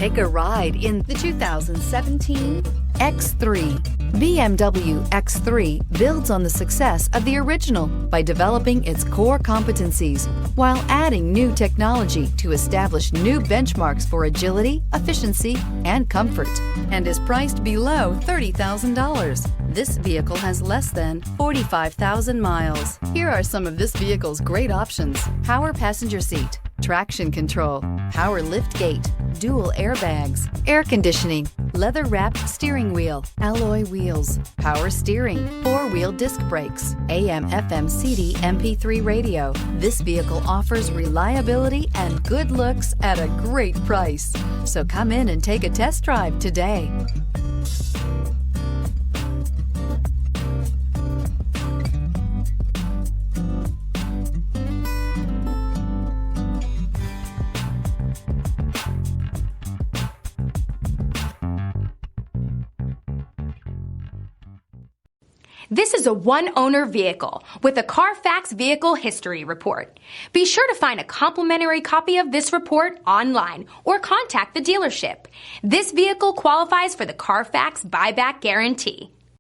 Take a ride in the 2017 X3. BMW X3 builds on the success of the original by developing its core competencies while adding new technology to establish new benchmarks for agility, efficiency, and comfort, and is priced below $30,000. This vehicle has less than 45,000 miles. Here are some of this vehicle's great options: power passenger seat, traction control, power liftgate, dual airbags, air conditioning, leather-wrapped steering wheel, alloy wheels, power steering, four-wheel disc brakes, AM/FM CD MP3 radio. This vehicle offers reliability and good looks at a great price. So come in and take a test drive today. This is a one-owner vehicle with a Carfax Vehicle History Report. Be sure to find a complimentary copy of this report online or contact the dealership. This vehicle qualifies for the Carfax Buyback Guarantee.